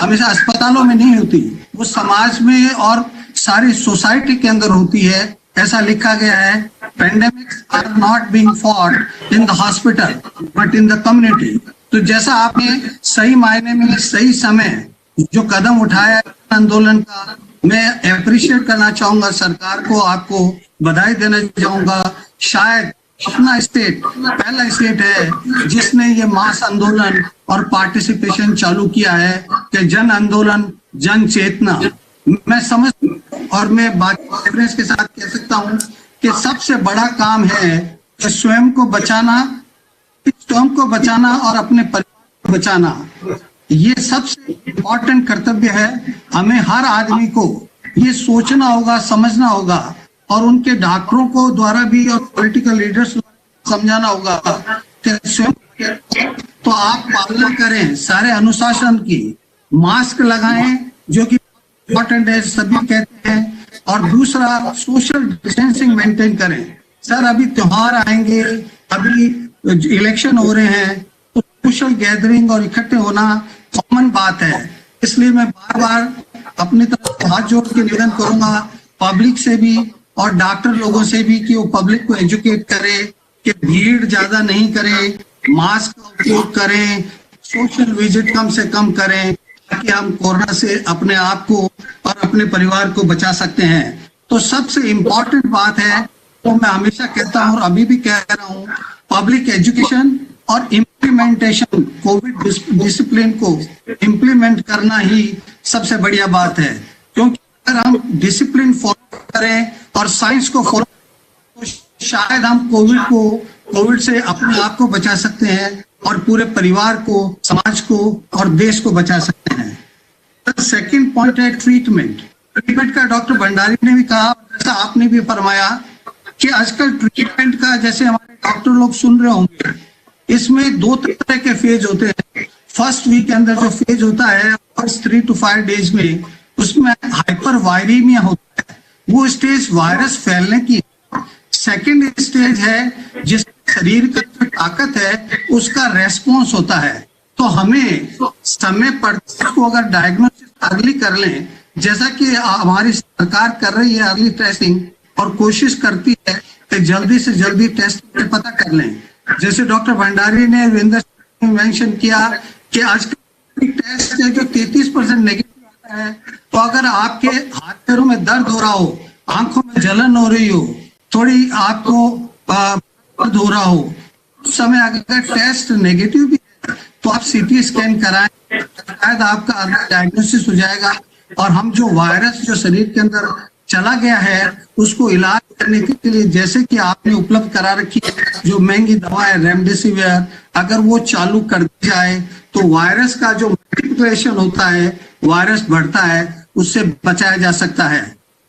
हमेशा अस्पतालों में नहीं होती, वो समाज में और सारी सोसाइटी के अंदर होती है। ऐसा लिखा गया है, pandemics are not being fought in the hospital but in the community. तो जैसा आपने सही मायने में सही समय जो कदम उठाया आंदोलन का, मैं अप्रिशिएट करना चाहूंगा सरकार को, आपको बधाई देना चाहूंगा। शायद अपना स्टेट पहला स्टेट है जिसने ये मास आंदोलन और पार्टिसिपेशन चालू किया है कि जन आंदोलन, जन चेतना। मैं समझ और मैं बाकी रेफरेंस के साथ कह सकता हूं कि सबसे बड़ा काम है कि स्वयं को बचाना और अपने परिवार को बचाना। ये सबसे इम्पोर्टेंट कर्तव्य है। हमें हर आदमी को ये सोचना होगा, समझना होगा, और उनके डॉक्टरों को द्वारा भी और पॉलिटिकल लीडर्स समझाना होगा कि स्वयं तो आप पालना करें सारे अनुशासन की, मास्क लगाएं जो कि इम्पोर्टेंट है, सभी कहते हैं, और दूसरा सोशल डिस्टेंसिंग मेंटेन करें। सर, अभी त्योहार आएंगे, अभी इलेक्शन हो रहे हैं, तो सोशल गैदरिंग और इकट्ठे होना कॉमन बात है। इसलिए मैं बार बार अपनी तरफ हाथ जोड़ के निवेदन करूंगा पब्लिक से भी और डॉक्टर लोगों से भी कि वो पब्लिक को एजुकेट करें कि भीड़ ज्यादा नहीं करें, मास्क का उपयोग करें, सोशल विजिट कम से कम करें, ताकि हम कोरोना से अपने आप को और अपने परिवार को बचा सकते हैं। तो सबसे इम्पोर्टेंट बात है, तो मैं हमेशा कहता हूँ और अभी भी कह रहा हूँ, पब्लिक एजुकेशन और इम्प्लीमेंटेशन, कोविड डिसिप्लिन को इम्प्लीमेंट करना ही सबसे बढ़िया बात है। क्योंकि अगर हम डिसिप्लिन फॉलो करें और साइंस को फॉलो, तो शायद हम कोविड से अपने आप को बचा सकते हैं और पूरे परिवार को, समाज को और देश को बचा सकते हैं। सेकंड पॉइंट है ट्रीटमेंट का। डॉक्टर भंडारी ने भी कहा, जैसा आपने भी फरमाया कि आजकल ट्रीटमेंट का, जैसे हमारे डॉक्टर लोग सुन रहे होंगे, इसमें 2 तरह के फेज होते हैं। फर्स्ट वीक के अंदर जो फेज होता है, फर्स्ट 3 to 5 डेज में, उसमें हाइपर वायरीमिया होता है, वो स्टेज वायरस फैलने की। सेकेंड स्टेज है जिस शरीर का जो ताकत है उसका रेस्पॉन्स होता है। तो हमें समय पर को अगर डायग्नोसिस अर्ली कर लें, जैसा कि हमारी सरकार कर रही है अर्ली टेस्टिंग, और कोशिश करती है कि जल्दी से जल्दी टेस्ट पता कर लें। जैसे डॉक्टर भंडारी ने मेंशन किया कि आजकल टेस्ट है जो 33% नेगेटिव आता है। तो अगर आपके हाथ पैरों में दर्द हो रहा हो, आंखों में जलन हो रही हो, थोड़ी आपको दर्द हो रहा हो, उस समय अगर टेस्ट नेगेटिव भी है तो आप सीटी स्कैन कराएं, शायद आपका डायग्नोसिस हो जाएगा और हम जो वायरस जो शरीर के अंदर चला गया है उसको इलाज करने के लिए, जैसे कि आपने उपलब्ध करा रखी है जो महंगी दवा है रेमडेसिविर, अगर वो चालू कर दी जाए तो वायरस का जो मल्टीप्लिकेशन होता है, वायरस बढ़ता है, उससे बचाया जा सकता है।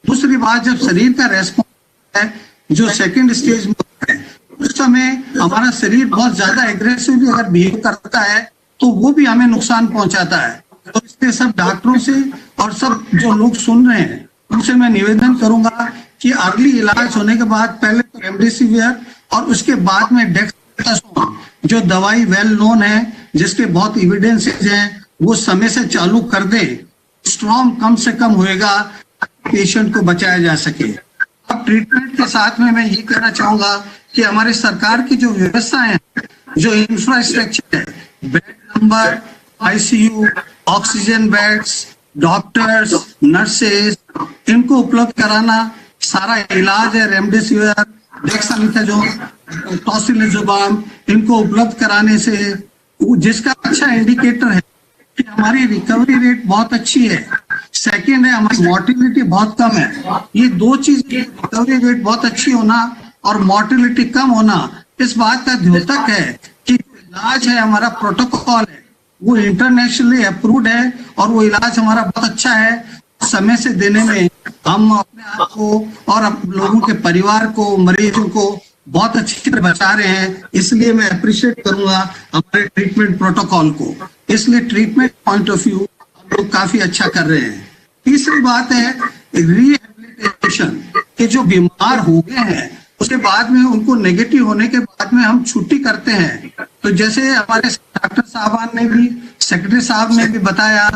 दूसरी बात, जब शरीर का रेस्पॉन्स है जो सेकंड स्टेज में होता है, उस समय हमारा शरीर बहुत ज्यादा एग्रेसिवली अगर बिहेव करता है तो वो भी हमें नुकसान पहुंचाता है। तो इसलिए सब डॉक्टरों से और सब जो लोग सुन रहे हैं उनसे मैं निवेदन करूंगा कि अर्ली इलाज होने के बाद पहले तो रेमडेसिविर और उसके बाद में डेक्सामेथासोन जो दवाई वेल नोन है, जिसके बहुत एविडेंसेस हैं, वो समय से चालू कर दे, स्ट्रॉन्ग कम से कम होएगा, पेशेंट को बचाया जा सके। अब ट्रीटमेंट के साथ में मैं ये कहना चाहूंगा कि हमारे सरकार की जो व्यवस्थाएं हैं, जो इंफ्रास्ट्रक्चर है, bed number, ICU, oxygen beds, doctors, nurses, इनको उपलब्ध कराना, सारा इलाज है रेमडेसिविर, डेक्सामेथासोन, टोसिलिजुमाब, इनको उपलब्ध कराने से जिसका अच्छा इंडिकेटर है कि हमारी रिकवरी रेट बहुत अच्छी है, सेकंड है हमारी मोर्टिलिटी बहुत कम है। ये दो चीज, रिकवरी रेट बहुत अच्छी होना और मोर्टिलिटी कम होना, इस बात का द्योतक है कि इलाज है हमारा, प्रोटोकॉल है, वो इंटरनेशनली अप्रूव्ड है और वो इलाज हमारा बहुत अच्छा है। समय से देने में हम अपने आप को और लोगों के परिवार को, मरीजों को बहुत अच्छी तरह बचा रहे हैं। इसलिए मैं अप्रिशिएट करूंगा हमारे ट्रीटमेंट प्रोटोकॉल को। इसलिए ट्रीटमेंट पॉइंट ऑफ व्यू हम लोग काफी अच्छा कर रहे हैं। तीसरी बात है रिहेबिलिटेशन, के जो बीमार हो गए हैं उसके बाद में उनको नेगेटिव होने के बाद में हम छुट्टी करते हैं। तो जैसे हमारे डॉक्टर साहबान ने भी, सेक्रेटरी साहब ने भी बताया,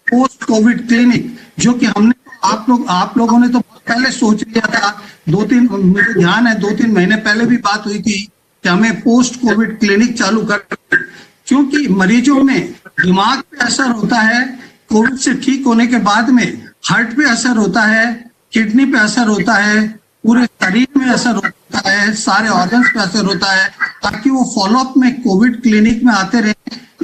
पोस्ट कोविड क्लिनिक, जो कि हमने आप लोगों ने तो पहले सोच लिया था, मुझे ध्यान है 2-3 महीने पहले भी बात हुई थी कि हमें पोस्ट कोविड क्लिनिक चालू कर, क्योंकि मरीजों में दिमाग पे असर होता है, कोविड से ठीक होने के बाद में हार्ट पे असर होता है, किडनी पे असर होता है, पूरे शरीर में असर होता है, सारे ऑर्गन्स पे असर होता है, ताकि वो फॉलोअप में कोविड क्लिनिक में आते रहे।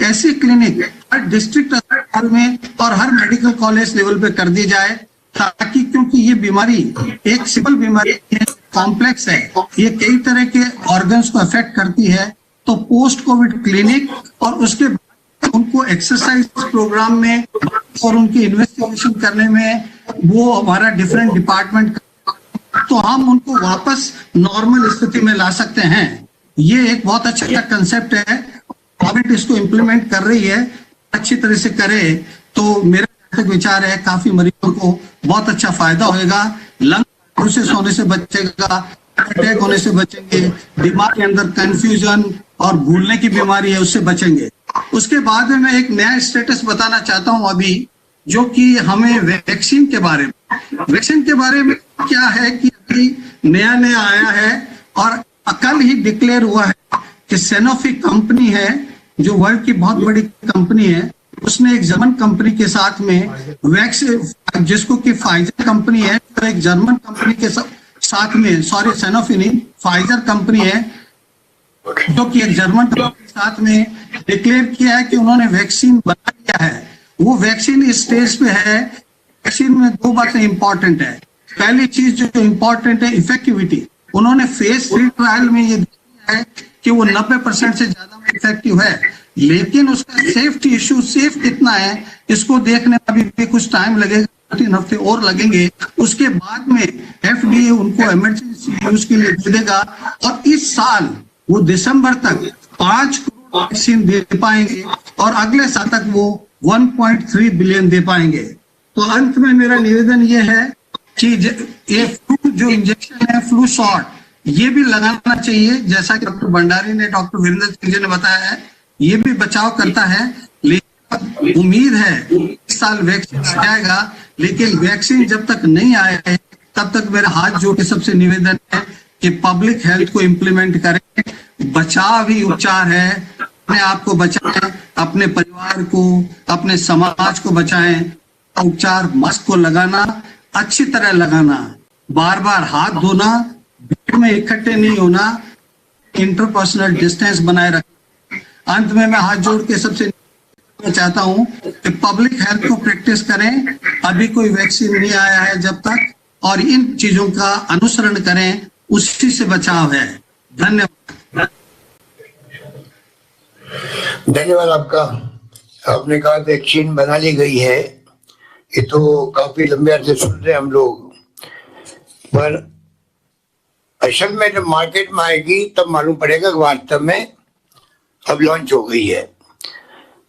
ऐसी क्लिनिक हर डिस्ट्रिक्ट अस्पताल में और हर मेडिकल कॉलेज लेवल पे कर दी जाए, ताकि, क्योंकि ये बीमारी एक सिंपल बीमारी है, कॉम्प्लेक्स है, ये कई तरह के ऑर्गन्स को अफेक्ट करती है। तो पोस्ट कोविड क्लिनिक और उसके बाद उनको एक्सरसाइज प्रोग्राम में और उनकी इन्वेस्टिगेशन करने में वो हमारा डिफरेंट डिपार्टमेंट, तो हम उनको वापस नॉर्मल स्थिति में ला सकते हैं। ये एक बहुत अच्छा कंसेप्ट है, गवर्नमेंट इसको इम्प्लीमेंट कर रही है, अच्छी तरह से करे तो मेरा विचार है काफी मरीजों को बहुत अच्छा फायदा होगा। लंग प्रोसेस होने से बचेगा, अटैक होने से बचेंगे, दिमाग के अंदर कंफ्यूजन और भूलने की बीमारी है उससे बचेंगे। उसके बाद में मैं एक नया स्टेटस बताना चाहता हूं अभी, जो कि हमें वैक्सीन के बारे में क्या है कि अभी नया आया है और कल ही डिक्लेयर हुआ है कि सैनोफी कंपनी है जो वर्ल्ड की बहुत बड़ी कंपनी है, उसने एक जर्मन कंपनी के साथ में वैक्सीन, जिसको कि फाइजर कंपनी है, तो एक जर्मन कंपनी के साथ में, सॉरी सैनोफी नहीं, फाइजर कंपनी है, जो कि एक जर्मन कंपनी के साथ में डिक्लेयर किया है कि उन्होंने वैक्सीन बना लिया है। वो वैक्सीन इस स्टेज पे है। वैक्सीन में 2 बातें इंपॉर्टेंट है। पहली चीज जो इंपॉर्टेंट है इफेक्टिविटी, उन्होंने फेज 3 ट्रायल में ये दिखाया है कि वो 90% से ज्यादा में इफेक्टिव है, लेकिन उसका सेफ्टी इश्यू, सेफ कितना है इसको देखने में अभी कुछ टाइम लगेगा, 3 हफ्ते और लगेंगे। उसके बाद में FDA उनको इमरजेंसी यूज के लिए दे देगा और इस साल वो दिसंबर तक 5 करोड़ वैक्सीन दे पाएंगे और अगले साल तक वो 1.3 बिलियन दे पाएंगे। तो अंत में मेरा निवेदन ये है कि ये फ्लू जो इंजेक्शन है, फ्लू शॉट, ये भी लगाना चाहिए, जैसा कि डॉक्टर भंडारी ने, डॉक्टर वीरेंद्र सिंह जी ने बताया है, ये भी बचाव करता है। लेकिन उम्मीद है इस साल वैक्सीन आ जाएगा, लेकिन वैक्सीन जब तक नहीं आए तब तक मेरा हाथ जोड़ के सबसे निवेदन है कि पब्लिक हेल्थ को इम्प्लीमेंट करें। बचाव ही उपचार है, अपने आप को बचाएं, अपने परिवार को, अपने समाज को बचाएं। उपचार, मास्क को लगाना, अच्छी तरह लगाना, बार बार हाथ धोना, भीड़ में इकट्ठे नहीं होना, इंटरपर्सनल डिस्टेंस बनाए रखना। अंत में मैं हाथ जोड़ के सबसे चाहता हूं कि पब्लिक हेल्थ को प्रैक्टिस करें। अभी कोई वैक्सीन नहीं आया है जब तक, और इन चीजों का अनुसरण करें, उसी से बचाव है। धन्यवाद। धन्यवाद आपका। आपने कहा वैक्सीन बना ली गई है, ये तो काफी लंबे अरसे सुन रहे हैं हम लोग, पर असल में जब मार्केट में आएगी तब मालूम पड़ेगा कि वास्तव में अब लॉन्च हो गई है।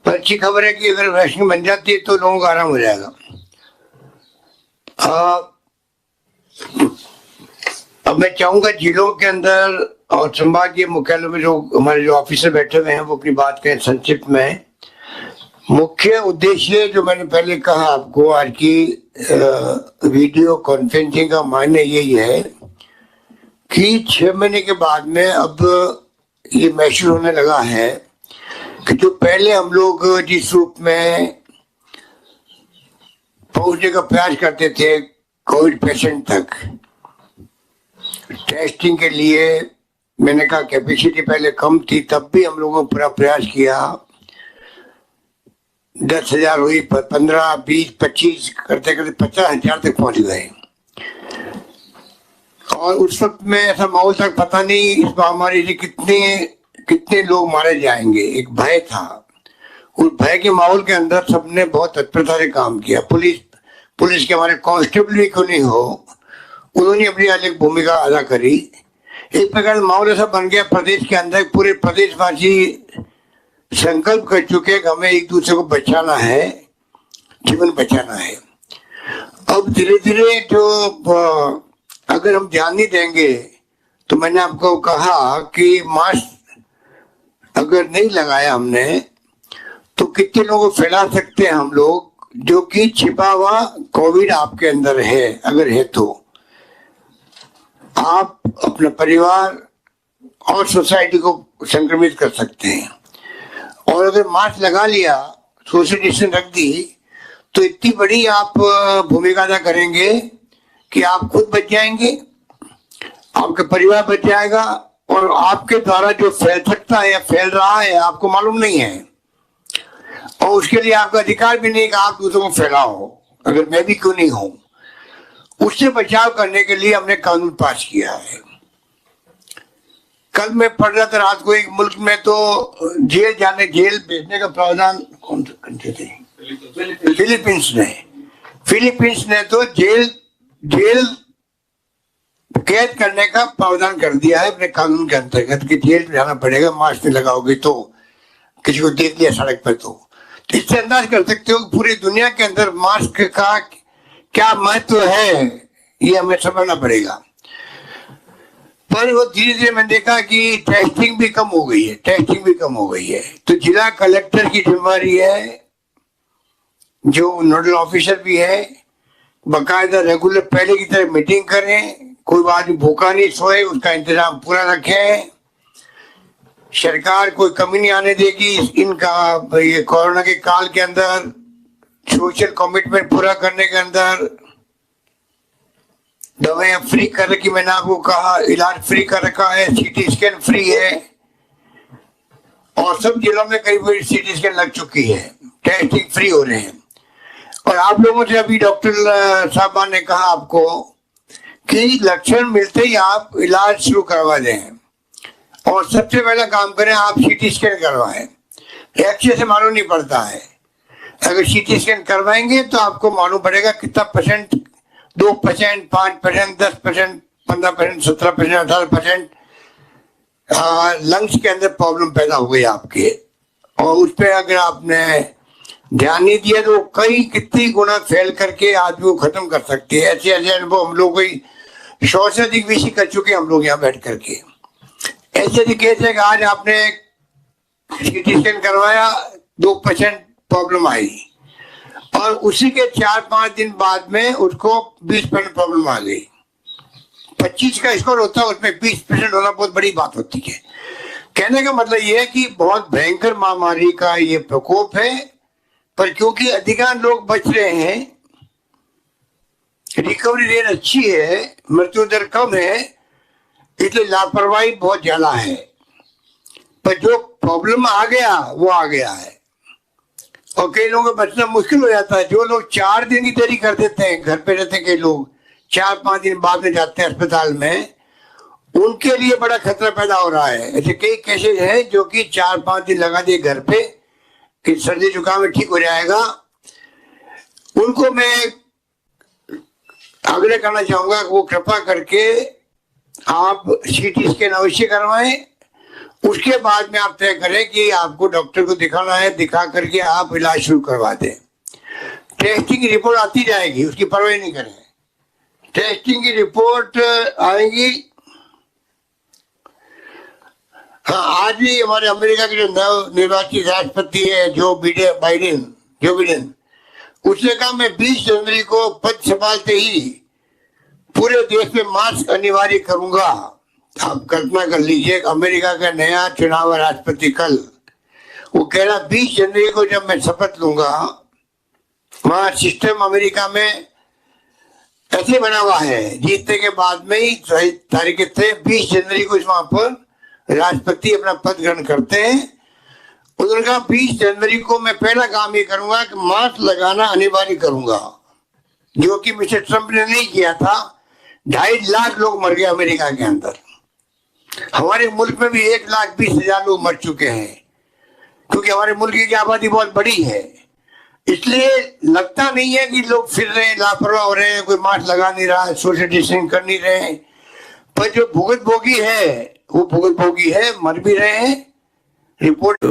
पर अच्छी खबर है कि अगर वैक्सीन बन जाती है तो लोगों को आराम हो जाएगा। अब मैं चाहूंगा जिलों के अंदर और संभागीय मुख्यालयों में जो हमारे जो ऑफिसर बैठे हुए हैं वो अपनी बात करें संक्षिप्त में। मुख्य उद्देश्य जो मैंने पहले कहा आपको, आज की वीडियो कॉन्फ्रेंसिंग का मायने यही है कि 6 महीने के बाद में अब ये महसूस होने लगा है कि जो पहले हम लोग जिस रूप में पहुंचने का प्रयास करते थे कोविड पेशेंट तक, टेस्टिंग के लिए मैंने कहा कैपेसिटी पहले कम थी, तब भी हम लोगों ने पूरा प्रयास किया। 10,000 हुई, 15, 20, 25 करते करते 50,000 तक पहुंच गए। और उस वक्त में ऐसा माहौल था, पता नहीं इस महामारी से कितने लोग मारे जाएंगे, एक भय था। उस भय के माहौल के अंदर सबने बहुत तत्परता से काम किया। पुलिस के हमारे कांस्टेबल भी क्यों नहीं हो, उन्होंने अपनी अलग भूमिका अदा करी। एक प्रकार माहौल ऐसा बन गया प्रदेश के अंदर, पूरे प्रदेशवासी संकल्प कर चुके हैं कि हमें एक दूसरे को बचाना है, जीवन बचाना है। अब धीरे धीरे जो अगर हम ध्यान नहीं देंगे तो मैंने आपको कहा कि मास्क अगर नहीं लगाया हमने तो कितने लोगों को फैला सकते हैं हम लोग, जो कि छिपा हुआ कोविड आपके अंदर है। अगर है तो आप अपना परिवार और सोसाइटी को संक्रमित कर सकते हैं। और अगर मास्क लगा लिया, सोशल डिस्टेंस रख दी, तो इतनी बड़ी आप भूमिका अदा करेंगे कि आप खुद बच जाएंगे, आपका परिवार बच जाएगा, और आपके द्वारा जो फैल सकता है या फैल रहा है आपको मालूम नहीं है, और उसके लिए आपका अधिकार भी नहीं कि आप दूसरों को फैलाओ, अगर मैं भी क्यों नहीं हूं। उससे बचाव करने के लिए हमने कानून पास किया है। कल मैं पढ़ रहा था रात को, एक मुल्क में तो जेल भेजने का प्रावधान कौन से कंट्री थे, फिलीपींस ने तो जेल कैद करने का प्रावधान कर दिया है अपने कानून के अंतर्गत कि जेल जाना पड़ेगा मास्क नहीं लगाओगे तो, किसी को देख लिया सड़क पर तो इससे अंदाज कर सकते हो कि पूरी दुनिया के अंदर मास्क का क्या महत्व है, ये हमें समझना पड़ेगा। पर वो धीरे धीरे मैंने देखा कि टेस्टिंग भी कम हो गई है, तो जिला कलेक्टर की जिम्मेदारी है, जो नोडल ऑफिसर भी है, बाकायदा रेगुलर पहले की तरह मीटिंग करें, कोई आदमी भूखा नहीं सोए, उसका इंतजाम पूरा रखें। सरकार कोई कमी नहीं आने देगी इनका ये कोरोना के काल के अंदर सोशल कमिटमेंट पूरा करने के अंदर। दवाएं फ्री कर रखी, मैंने आपको कहा, इलाज फ्री कर रखा है, सीटी स्कैन फ्री है, और सब जिलों में करीब सीटी स्कैन लग चुकी है, टेस्टिंग फ्री हो रहे हैं। और आप लोगों से अभी डॉक्टर साहबा ने कहा आपको कि लक्षण मिलते ही आप इलाज शुरू करवा दें, और सबसे पहला काम करें आप सीटी स्कैन करवाएं। एक्सरे से मालूम नहीं पड़ता है, अगर सीटी स्कैन करवाएंगे तो आपको मालूम पड़ेगा कितना परसेंट, 2%, 5%, 10%, 15%, 17%, 18% लंग्स के अंदर प्रॉब्लम पैदा हो गई आपके, और उस पर अगर आपने ध्यान नहीं दिया तो कितनी गुना फैल करके आदमी को खत्म कर सकती है। ऐसे अनुभव हम लोग कोई 100 से अधिक विषय कर चुके हैं हम लोग यहाँ बैठ करके। ऐसे केस है कि आज आपने सीटी स्कैन करवाया, 2% प्रॉब्लम आई, और उसी के 4-5 दिन बाद में उसको 20% प्रॉब्लम आ गई। 25 का स्कोर होता है, उसमें 20% होना बहुत बड़ी बात होती है। कहने का मतलब ये है कि बहुत भयंकर महामारी का ये प्रकोप है, पर क्योंकि अधिकांश लोग बच रहे हैं, रिकवरी रेट अच्छी है, मृत्यु दर कम है, इसलिए लापरवाही बहुत ज्यादा है। पर जो प्रॉब्लम आ गया वो आ गया है, और कई लोगों को बचना मुश्किल हो जाता है। जो लोग 4 दिन की देरी कर देते हैं, घर पे रहते हैं, कई लोग 4-5 दिन बाद में जाते हैं अस्पताल में, उनके लिए बड़ा खतरा पैदा हो रहा है। ऐसे कई केसेज हैं जो कि 4-5 दिन लगा दिए घर पे कि सर्दी जुकाम में ठीक हो जाएगा। उनको मैं आग्रह करना चाहूंगा कि वो कृपा करके आप सीटी स्कैन अवश्य करवाएं, उसके बाद में आप तय करें कि आपको डॉक्टर को दिखाना है, दिखा करके आप इलाज शुरू करवा दें। टेस्टिंग की रिपोर्ट आती जाएगी, उसकी परवाह नहीं करें। टेस्टिंग की रिपोर्ट आएगी। हाँ, आज भी हमारे अमेरिका के जो नव निर्वाचित राष्ट्रपति है जो बिडेन, उसने कहा मैं 20 जनवरी को पद संभालते ही पूरे देश में मास्क अनिवार्य करूंगा। आप कल्पना कर लीजिए, अमेरिका का नया चुनाव राष्ट्रपति कल, वो कह रहा 20 जनवरी को जब मैं शपथ लूंगा, वहां सिस्टम अमेरिका में ऐसे बना हुआ है, जीतने के बाद में ही तारीख थे 20 जनवरी को वहां पर राष्ट्रपति अपना पद ग्रहण करते हैं। उन्होंने कहा 20 जनवरी को मैं पहला काम ये करूंगा कि मास्क लगाना अनिवार्य करूंगा, जो कि मिस्टर ट्रंप ने नहीं किया था। 2.5 लाख लोग मर गए अमेरिका के अंदर। हमारे मुल्क में भी 1,20,000 लोग मर चुके हैं, क्योंकि हमारे मुल्क की आबादी बहुत बड़ी है। इसलिए लगता नहीं है कि लोग फिर रहे हैं, लापरवाह हो रहे हैं, कोई मास्क लगा नहीं रहा, सोशल डिस्टेंसिंग कर नहीं रहे हैं। पर जो भुगत भोगी है वो भुगत भोगी है, मर भी रहे हैं। रिपोर्ट